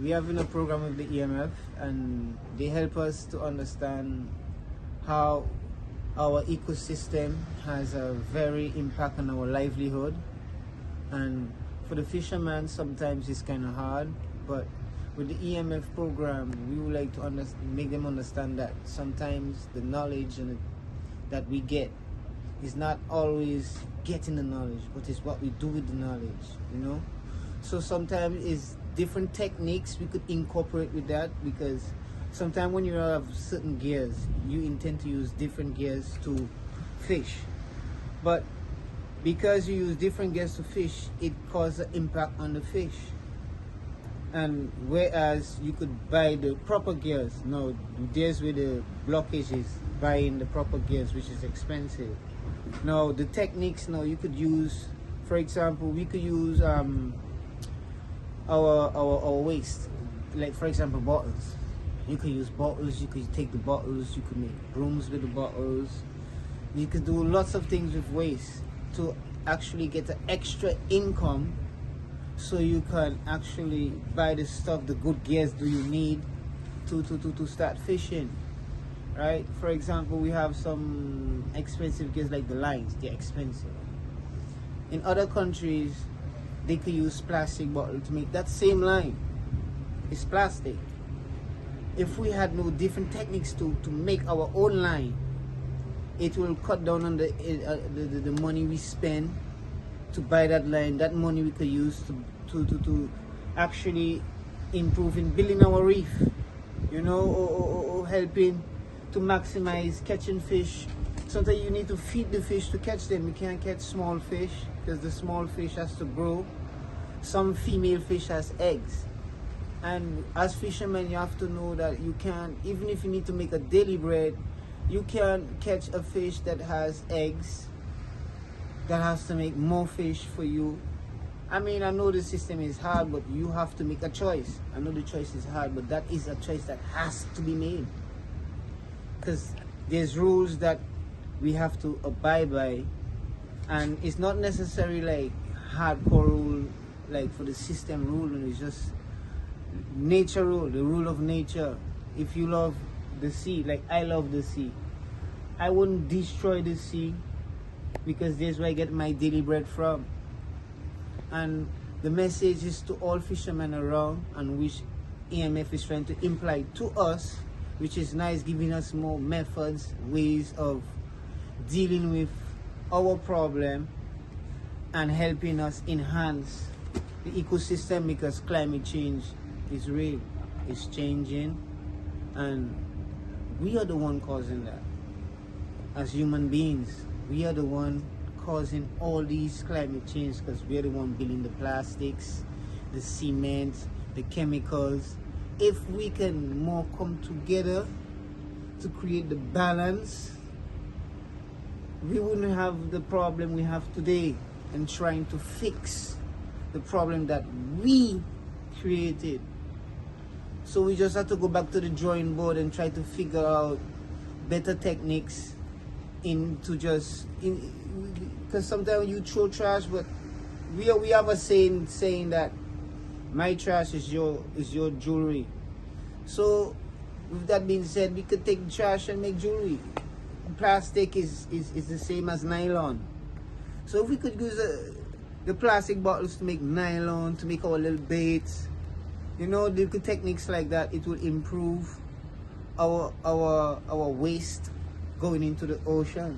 we have in a program with the EMF, and they help us to understand how our ecosystem has a very impact on our livelihood. And for the fishermen, sometimes it's kind of hard, but with the EMF program, we would like to make them understand that sometimes the knowledge that we get is not always getting the knowledge, but it's what we do with the knowledge, you know. So sometimes it's different techniques we could incorporate with that, because sometimes when you have certain gears, you intend to use different gears to fish, but because you use different gears to fish, it causes an impact on the fish. And whereas you could buy the proper gears, no, there's with the blockages, buying the proper gears, which is expensive. Now the techniques, now you could use, for example, we could use our waste, like for example bottles. You could use bottles, you could take the bottles, you could make brooms with the bottles, you could do lots of things with waste to actually get an extra income, so you can actually buy the stuff, the good gears do you need to start fishing, right? For example, we have some expensive gears like the lines, they're expensive. In other countries, they could use plastic bottle to make that same line. It's plastic. If we had no different techniques to make our own line, it will cut down on the money we spend to buy that line. That money we could use to actually improve in building our reef, you know, or helping to maximize catching fish. Sometimes you need to feed the fish to catch them. You can't catch small fish because the small fish has to grow. Some female fish has eggs, and as fishermen you have to know that you can't, even if you need to make a daily bread, you can't catch a fish that has eggs that has to make more fish for you. I mean, I know the system is hard, but you have to make a choice. I know the choice is hard, but that is a choice that has to be made, because there's rules that we have to abide by, and it's not necessarily like hardcore rule like for the system rule, and it's just nature rule, the rule of nature. If you love the sea like I love the sea, I wouldn't destroy the sea, because there's where I get my daily bread from. And the message is to all fishermen around, and which EMF is trying to imply to us, which is nice, giving us more methods, ways of dealing with our problem and helping us enhance the ecosystem, because climate change is real, it's changing, and we are the one causing that. As human beings, we are the one causing all these climate change, because we are the one building the plastics, the cement, the chemicals. If we can more come together to create the balance, we wouldn't have the problem we have today, and trying to fix the problem that we created. So we just have to go back to the drawing board and try to figure out better techniques because sometimes you throw trash, but we have a saying that my trash is your jewelry. So with that being said, we could take trash and make jewelry. Plastic is the same as nylon. So if we could use the plastic bottles to make nylon, to make our little baits, you know, little techniques like that, it will improve our waste going into the ocean.